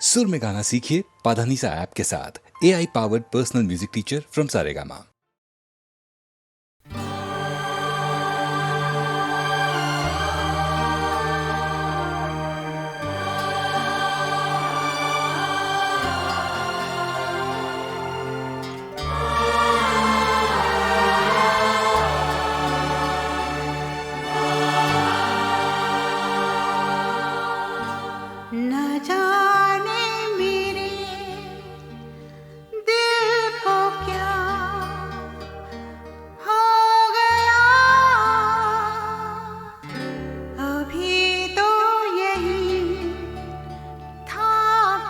सुर में गाना सीखिए पाधानीसा ऐप के साथ। AI powered personal music teacher from Saregama. न जाने मेरे दिल को क्या हो गया, अभी तो यही था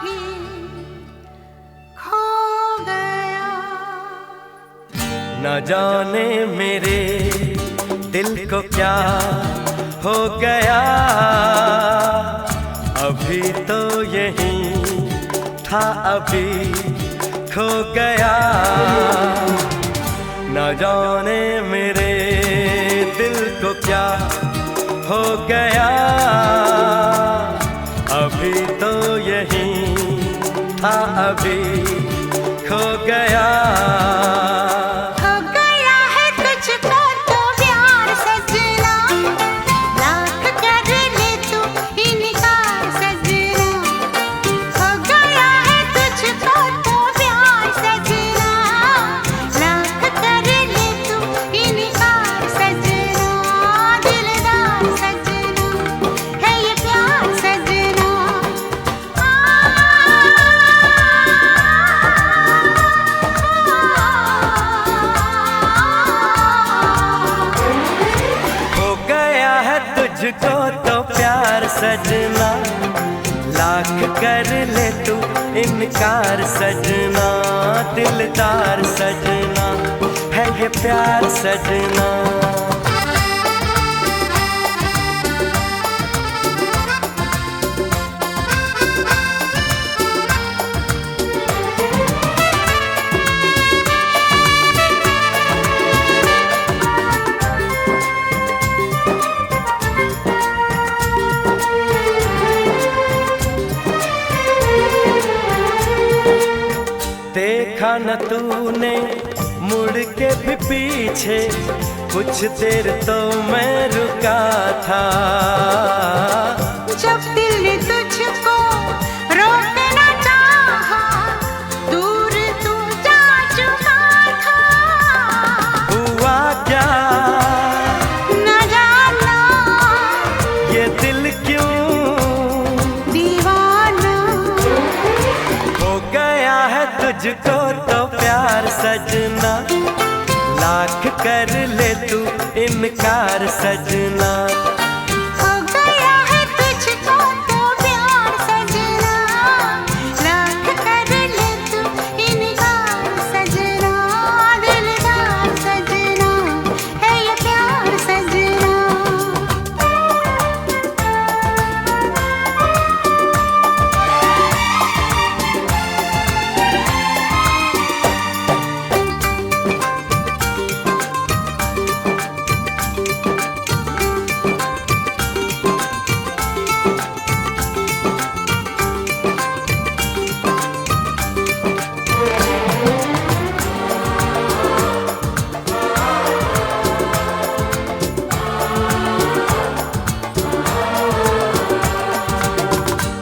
भी खो गया। न जाने मेरे दिल को क्या हो गया, अभी तो यही था अभी खो गया। न जाने मेरे दिल को क्या हो गया, अभी तो यही था अभी खो गया। तुझको तो प्यार सजना, लाख कर ले तू इनकार सजना। दिलदार सजना है ये प्यार सजना। देखा न तूने मुड़ के भी पीछे, कुछ देर तो मैं रुका था। जब दिल ने तुझको रोकना चाहा, दूर तू जा चुका था। हुआ क्या न जाना, ये दिल क्यों दीवाना हो गया है तुझको तो प्यार सजना। लाख कर ले तू इनकार सजना। हो गया है तुझको तो प्यार सजना, लाख कर ले तू इनकार सजना। दिलदार सजना है ये प्यार सजना।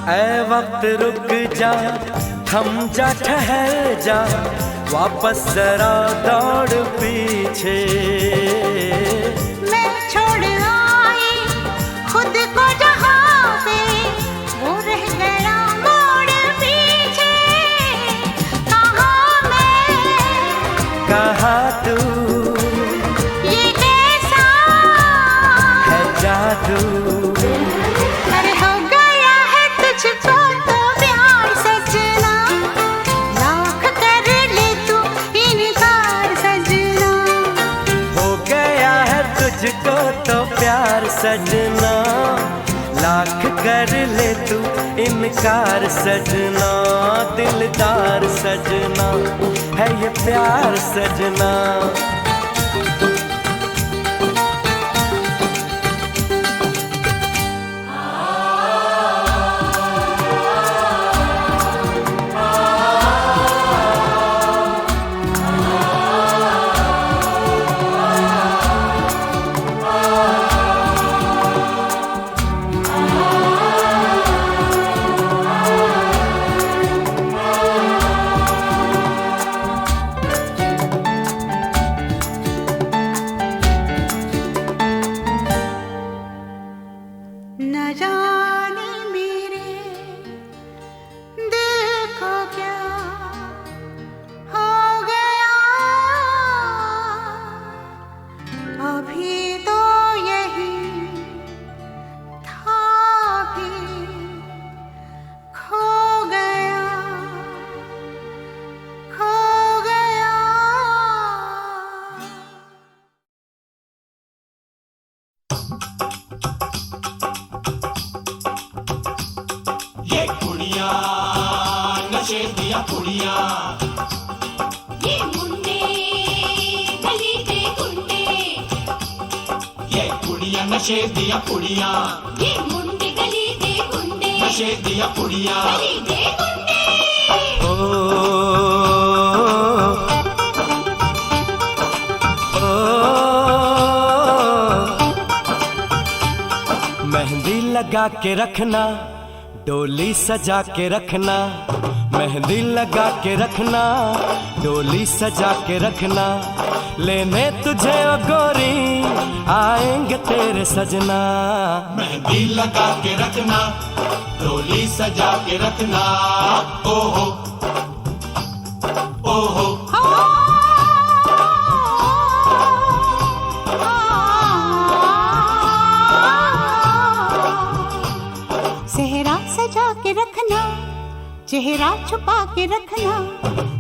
ऐ वक्त रुक जा, थम जा, ठहर जा, वापस जरा दौड़ पीछे। मैं छोड़ आई खुद को जहाँ पे, वो रह गया मोड़ पीछे। कहाँ मैं कहाँ तू, ये कैसा है जादू। अरे हो गया है तुझको तो प्यार सजना, लाख कर ले तू इनकार सजना। हो गया है तुझको तो प्यार सजना। लाख कर ले तू इनकार सजना। दिलदार सजना है ये प्यार सजना। नशे दिया कुड़ियां, ये मुंडे गली दे गुंडे, ये कुड़ियां नशे दिया कुड़ियां, ये मुंडे गली दे गुंडे, नशे दिया कुड़ियां। गली दे गुंडे। ओ, ओ, मेहंदी लगा के रखना, डोली सजा के रखना, मेहंदी लगा के रखना, डोली सजा के रखना, लेने तुझे ओ गोरी आएंगे तेरे सजना। मेहंदी लगा के रखना, डोली सजा के रखना, ओहो ओहो। सेहरा सजा के रखना, चेहरा छुपा के रखना,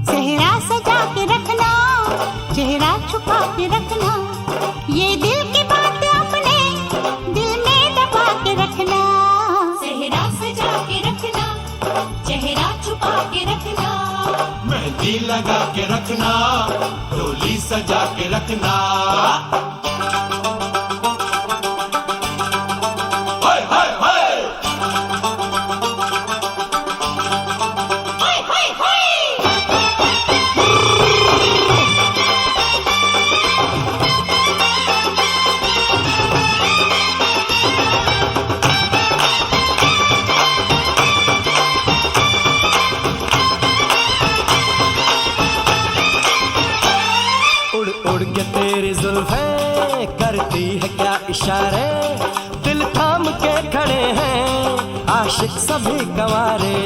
सेहरा सजा के रखना, चेहरा छुपा के रखना, ये दिल की बात अपने दिल में दबा के रखना। सेहरा सजा के रखना, चेहरा छुपा के रखना, मेहंदी लगा के रखना, डोली सजा के रखना। हाय हाय हाय, हाय हाय हाय। उड़ उड़ के तेरी जुल्फें करती है क्या इशारे, दिल थाम के खड़े हैं आशिक सभी गवारे।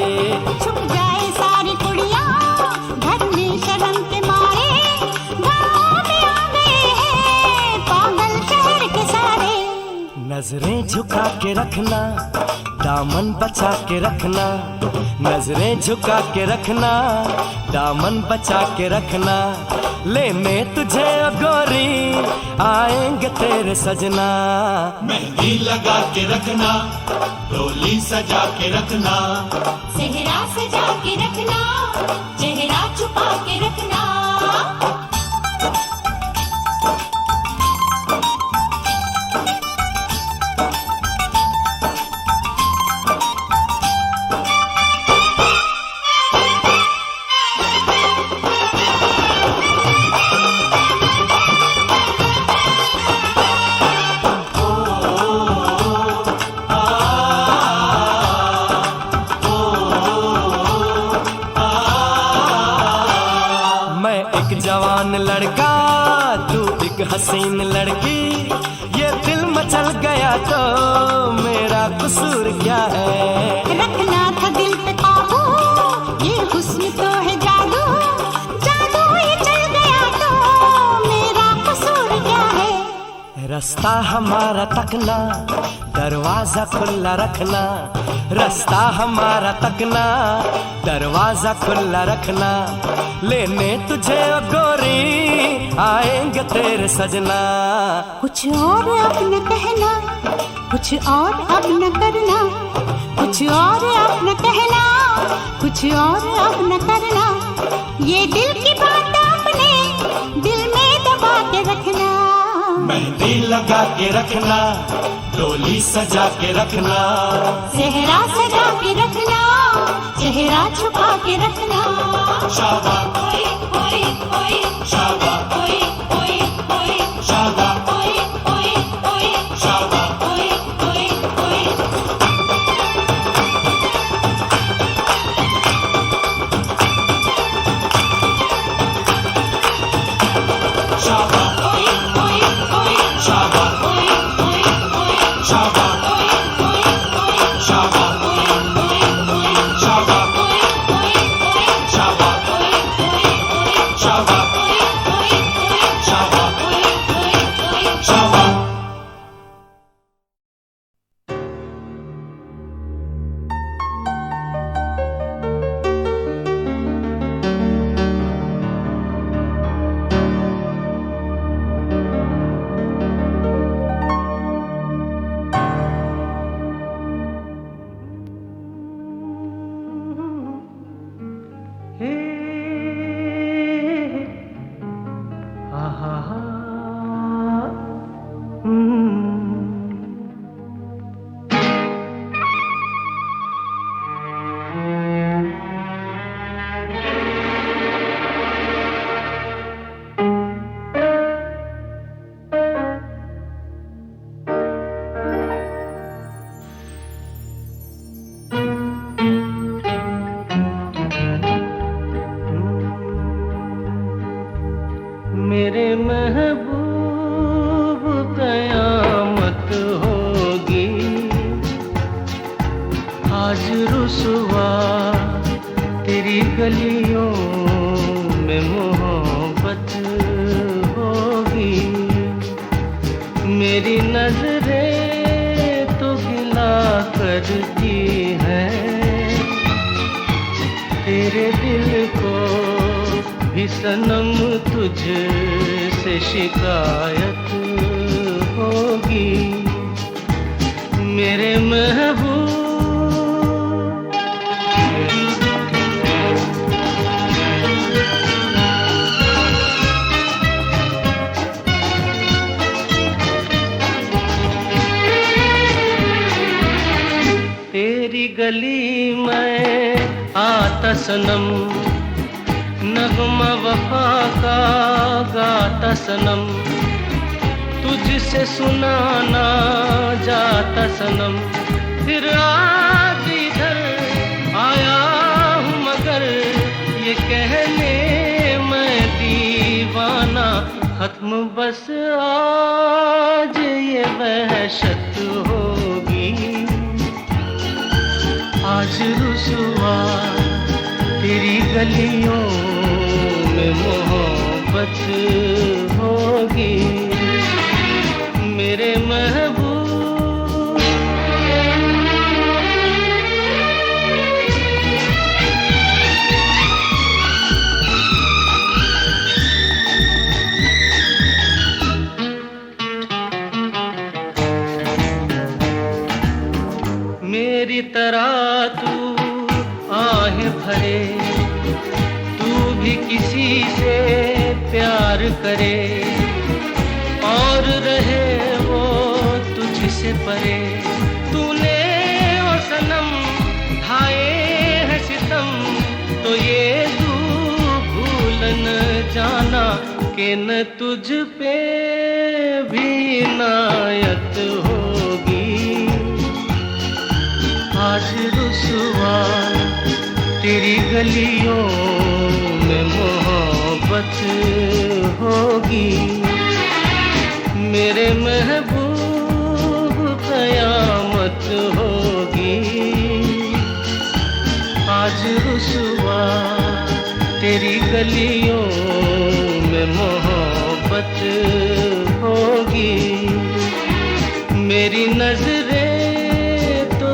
छुप जाए सारी कुड़ियां घर में शर्म के मारे, गाँव में आ गए हैं पागल शहर के सारे। नजरें झुका के रखना, दामन बचा के रखना, नजरें झुका के रखना, दामन बचा के रखना, लेने तुझे ओ गोरी आएंगे तेरे सजना। मेहंदी लगा के रखना, डोली सजा के रखना, सेहरा सजा के रखना, चेहरा छुपा के रखना। मैं एक जवान लड़का, तू एक हसीन लड़की, ये दिल मचल गया तो मेरा कसूर क्या है। रखना था दिल पे काबू, ये हुस्न तो है जादू, जादू ये चल गया तो मेरा कसूर क्या है। रास्ता हमारा तकना, दरवाजा खुला रखना, रास्ता हमारा तकना, दरवाजा खुला रखना, लेने तुझे ओ गोरी आएंगे तेरे सजना। कुछ और अब न कहना, कुछ और अब न करना, कुछ और अब न कहना, कुछ और अब न करना, ये दिल की बात अपने दिल में दबा के रखना। मेहंदी लगा के रखना, डोली सजा के रखना, सेहरा सजा के रखना, चेहरा छुपा के रखना। शाबा ओए ओए ओए, शाबा ओए ओए ओए, शाबा ओए ओए ओए, शाबा ओए ओए ओए। शाबा ओए ओए ओए, शाबा ओए ओए ओए, शाबा ओए ओए ओए, शाबा ओए ओए ओए, शाबा ओए ओए ओए, शाबा ओए ओए ओए, शाबा ओए ओए ओए, शाबा ओए ओए ओए। शाबा। गलियों में मोहब्बत होगी, मेरी नजरें तो गिला करती हैं, तेरे दिल को भी सनम तुझसे शिकायत होगी, मेरे महबूब। तेरी गली में आता सनम, नगमा वफा का गाता सनम, तुझसे सुनाना जाता सनम, फिर आज इधर आया हूँ मगर ये कहने मैं दीवाना, खत्म बस आज ये वहशत होगी, आज रुसवा तेरी गलियों में मोहब्बत होगी, मेरे महबूब। मेरी तरह तू आहें भरे, तू भी किसी से प्यार करे और रहे वो तुझसे परे, तूने ओ सनम ढाए है सितम, तो ये तू भूल न जाना कि न तुझ पे भी इनायत होगी, आज रुसवा तेरी गलियों में मोहब्बत होगी, मेरे महबूब कयामत होगी, आज रुसवा तेरी गलियों में मोहब्बत होगी, मेरी नजरें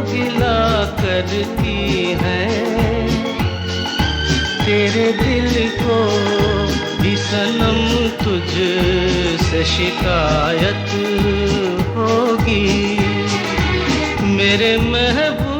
गिला करती हैं, तेरे दिल को भी सनम तुझसे शिकायत होगी, मेरे महबूब।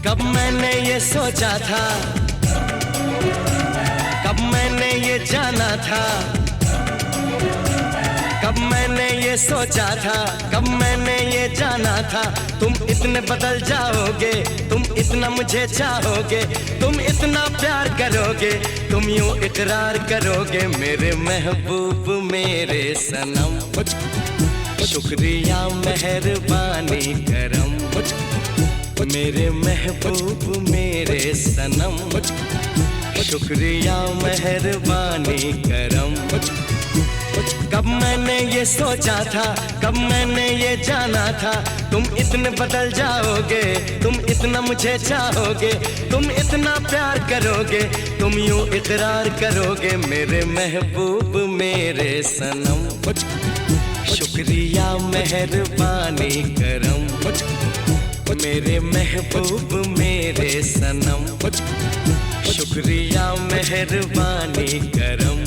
कब मैंने ये सोचा था, कब मैंने ये जाना था, कब मैंने ये सोचा था, कब मैंने ये जाना था, तुम इतने बदल जाओगे, तुम इतना मुझे चाहोगे, तुम इतना प्यार करोगे, तुम यूं इकरार करोगे, मेरे महबूब मेरे सनम, शुक्रिया मेहरबानी करम, मेरे महबूब मेरे सनम, शुक्रिया मेहरबानी करम, कब मैंने ये सोचा था, कब मैंने ये जाना था, तुम इतने बदल जाओगे, तुम इतना मुझे चाहोगे, तुम इतना प्यार करोगे, तुम यूं इकरार करोगे मेरे महबूब मेरे सनम। शुक्रिया मेहरबानी करम मेरे महबूब मेरे सनम। शुक्रिया मेहरबानी करम।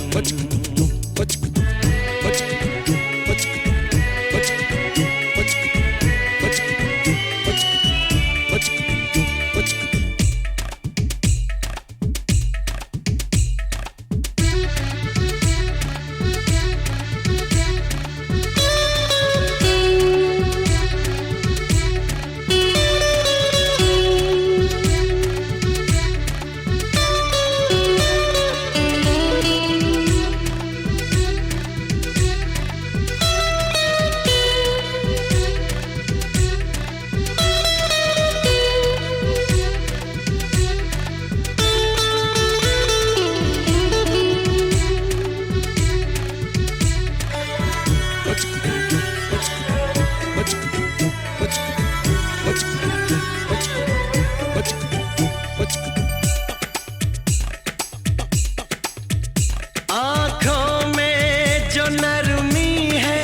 आँखों में जो नरमी है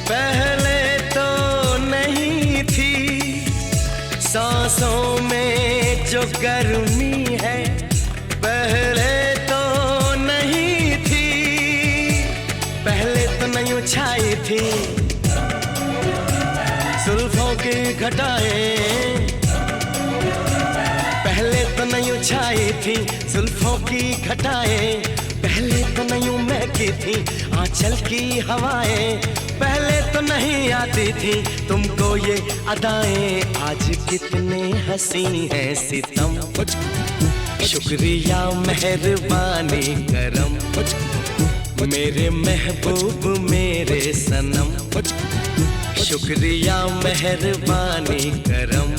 पहले तो नहीं थी, सांसों में जो गर्मी है पहले तो नहीं थी, पहले तो नहीं छाई थी जुल्फों की घटाएं, पहले तो नहीं छाई थी जुल्फों की घटाएं, पहले तो नहीं महकी थी आंचल की हवाएं, पहले तो नहीं आती थी तुमको ये अदाएं, आज कितने हंसी हैं सितम। शुक्रिया मेहरबानी करम मेरे महबूब मेरे सनम। शुक्रिया मेहरबानी करम।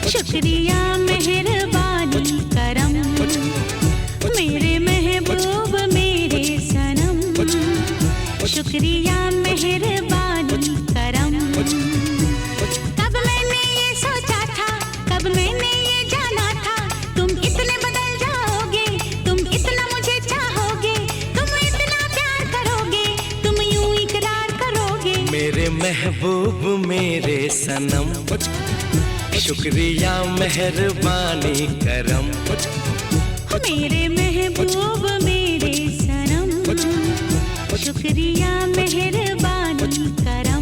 शुक्रिया मेहरबानी करम मेरे महबूब मेरे सनम। शुक्रिया मेहरबानी करम। कब मैंने ये सोचा था, कब मैंने ये जाना था, तुम इतने बदल जाओगे, तुम इतना मुझे चाहोगे, तुम इतना प्यार करोगे, तुम यूं इकरार करोगे मेरे महबूब मेरे सनम। शुक्रिया मेहरबानी करम मेरे महबूब मेरे सनम। शुक्रिया मेहरबानी करम।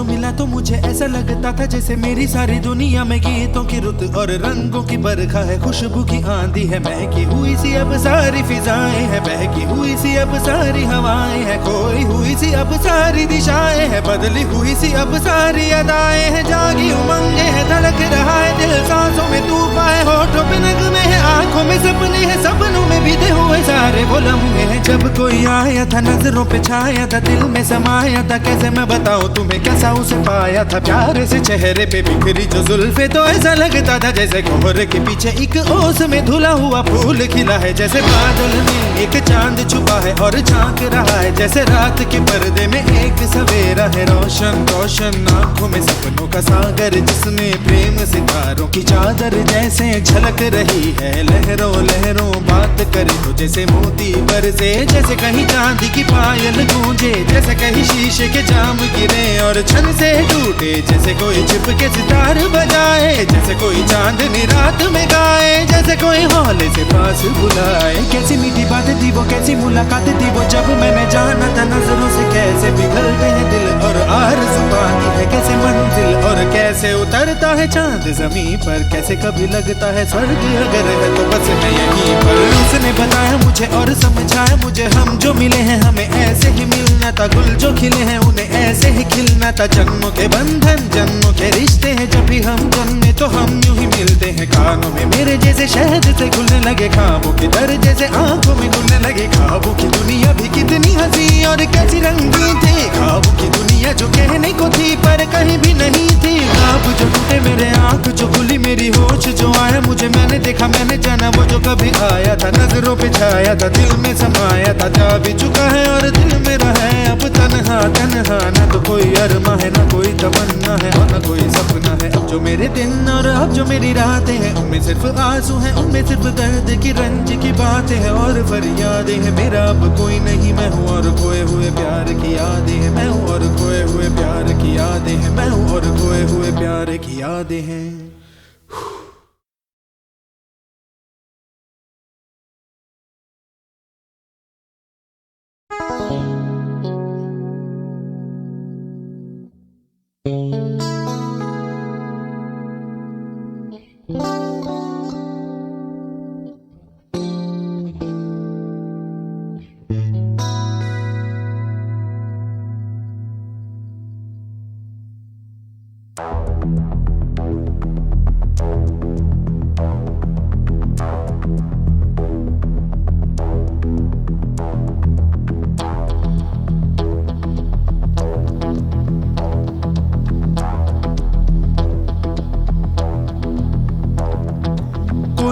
जो मिला तो मुझे ऐसा लगता था जैसे मेरी सारी दुनिया में गीतों की रुत और रंगों की बरखा है, खुशबू की आंधी है, महकी हुई सी अब सारी फिजाएं हैं, बहकी हुई सी अब सारी हवाएं हैं, खोई हुई सी अब सारी दिशाएं हैं, बदली हुई सी अब सारी अदाएं हैं, जागी उमंगे है, धड़क रहा है दिल, सांसों में तूफान है, होठों पे नगमे है, आंखों में सपने हैं, सपनों में बीते हुए सारे वो लम्हे हैं। जब कोई आया था नजरों पे छाया था, दिल में समाया था, कैसे मैं बताऊं तुम्हें कैसा उसे पाया था, प्यारे से चेहरे पे बिखरी जो जुल्फे तो ऐसा लगता था जैसे कोहरे के पीछे एक ओस में धुला हुआ फूल खिला है, जैसे बादल में एक चांद छुपा है और झांक रहा है, जैसे रात के पर्दे में एक सवेरा है, रोशन रोशन आंखों में सपनों का सागर, जिसमें प्रेम सितारों की चादर जैसे झलक रही है, लहरों लहरों बात करे तो जैसे मोती बरसे, जैसे कहीं चांदी की पायल गूंजे, जैसे कहीं शीशे के जाम गिरे और छन से टूटे, जैसे कोई छिप के सितार बजाए, जैसे कोई चांदनी रात में गाए, जैसे कोई हौले से पास बुलाए। कैसी मीठी बातें थी वो, कैसी मुलाकातें थी वो, जब मैंने जाना था नजरों से कैसे पिघलते हैं दिल और आरज़ू पाती है कैसे मंजिल, और कैसे उतरता है चांद जमीन पर, कैसे कभी लगता है स्वर्ग अगर है तो बस मैं यहीं पर। उसने बताया मुझे और समझाया मुझे, हम जो मिले हैं हमें ऐसे ही मिलना था, गुल जो खिले हैं उन्हें ऐसे ही खिलना था, जन्मों के बंधन जन्मों के रिश्ते हैं, जब भी हम जन्मे तो हम यूं ही मिलते हैं, कानों में मेरे जैसे शहद से घुलने लगे, ख्वाबों के दर जैसे आंखों में घुलने लगे, ख्वाबों की दुनिया भी कितनी हंसी और कैसी रंगीन थी, ख्वाबों की दुनिया जो कहने को थी पर कहीं भी नहीं थी, ख्वाब जो टूटे मेरे आंख जो खुली मेरी होश जो आया मुझे, मैंने देखा मैंने जाना वो जो कभी आया था, नजरों पे छाया था, दिल में समाया था, जा भी चुका है और दिल में रहा है अब तन्हा तन्हा, न तो कोई अरमा है न कोई तमन्ना है और न कोई सपना है, अब जो मेरे दिन और अब जो मेरी रातें हैं उनमें सिर्फ आंसू हैं, उनमें सिर्फ दर्द की रंज की बातें हैं और फरियादें हैं, मेरा अब कोई नहीं मैं हूँ और खोए हुए प्यार की यादें हैं, मैं हूँ और खोए हुए प्यार की यादें हैं, मैं हूँ और खोए हुए प्यार की यादें हैं।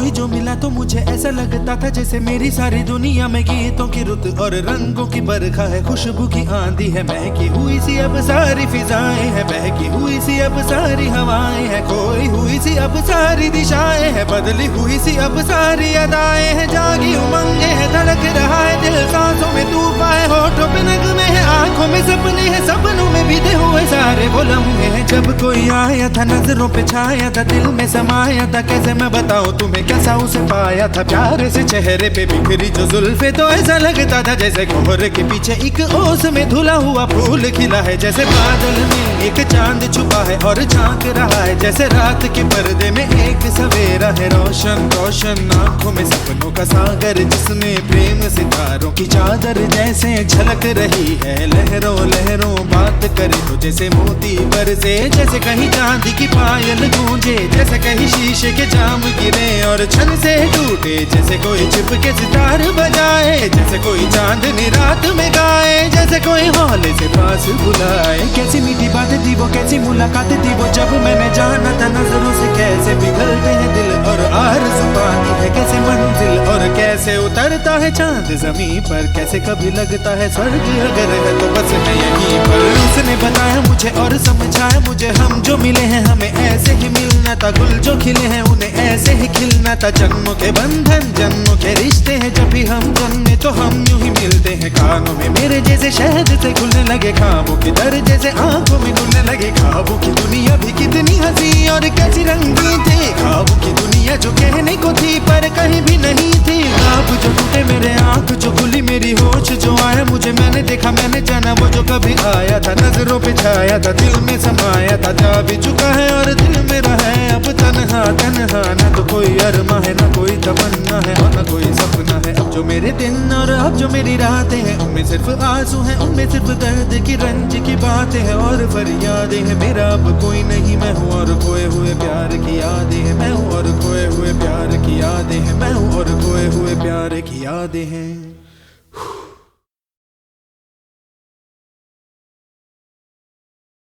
जो मिला तो मुझे ऐसा लगता था जैसे मेरी सारी दुनिया में गीतों की रुत और रंगों की बरखा है, खुशबू की आंधी है, महकी हुई सी अब सारी फिजाएं हैं, बहकी हुई सी अब सारी हवाएं हैं, खोई हुई सी अब सारी दिशाएं हैं, बदली हुई सी अब सारी अदाएं हैं, जागी उमंगे है, धड़क रहा है दिल, सांसों में तूफान है, होठों पे नगमे है, आंखों में सपने हैं, सपनों में बीते हुए सारे वो लम्हे हैं। जब कोई आया था नजरों पे छाया था, दिल में समाया था, कैसे मैं बताऊं तुम्हें कैसा उसे पाया था, प्यारे से चेहरे पे बिखरी जो जुल्फे तो ऐसा लगता था जैसे कोहरे के पीछे एक ओस में धुला हुआ फूल खिला है, जैसे बादल में एक चांद छुपा है और झांक रहा है, जैसे रात के पर्दे में एक सवेरा है, रोशन रोशन आंखों में सपनों का सागर, जिसमें प्रेम सितारों की चादर जैसे झलक रही है, लहरों लहरों बात करे तो जैसे मोती बरसे, जैसे कहीं चांदी की पायल गूंजे, जैसे कहीं शीशे के जाम गिरे और छन से टूटे, जैसे कोई छिप के सितार बजाए, जैसे कोई चांदनी रात में गाए, जैसे कोई हौले से पास बुलाए। कैसी मीठी बातें थी वो, कैसी मुलाकातें थी वो, जब मैंने जाना था नजरों से कैसे पिघलते हैं दिल और आरज़ू पाती है कैसे मंजिल, और कैसे उतरता है चांद जमीन पर, कैसे कभी लगता है स्वर्ग अगर है तो बस मैं यहीं पर। उसने बताया मुझे और समझाया मुझे, हम जो मिले हैं हमें ऐसे ही मिलना था, गुल जो खिले हैं उन्हें ऐसे ही खिलना था, जन्मों के बंधन जन्मों के रिश्ते हैं, जब भी हम जन्मे तो हम यूं ही मिलते हैं, कानों में मेरे जैसे शहद से घुलने लगे, ख्वाबों के दर जैसे आंखों में घुलने लगे, ख्वाबों की दुनिया भी कितनी हंसी और कैसी रंगीन थी, ख्वाबों की दुनिया जो कहने को थी पर कहीं भी नहीं थी, ख्वाब जो टूटे मेरे आंख जो खुली मेरी होश जो आया मुझे, तुझे मैंने देखा, मैंने जाना, वो जो कभी आया था नजरों पे छाया था, दिल में समाया था, जा भी चुका है और दिल मेरा है अब तन्हा तन्हा। ना तो कोई अरमा है, ना कोई तमन्ना है और ना कोई सपना है। अब जो मेरे दिन और अब जो मेरी रातें हैं, उनमें सिर्फ आंसू हैं, उनमें सिर्फ दर्द की रंज की बातें हैं और फरियादें हैं। मेरा अब कोई नहीं, मैं हूँ और खोए हुए प्यार की यादें हैं। मैं हूँ और खोए हुए प्यार की यादें हैं। मैं हूँ और खोए हुए प्यार की यादें हैं।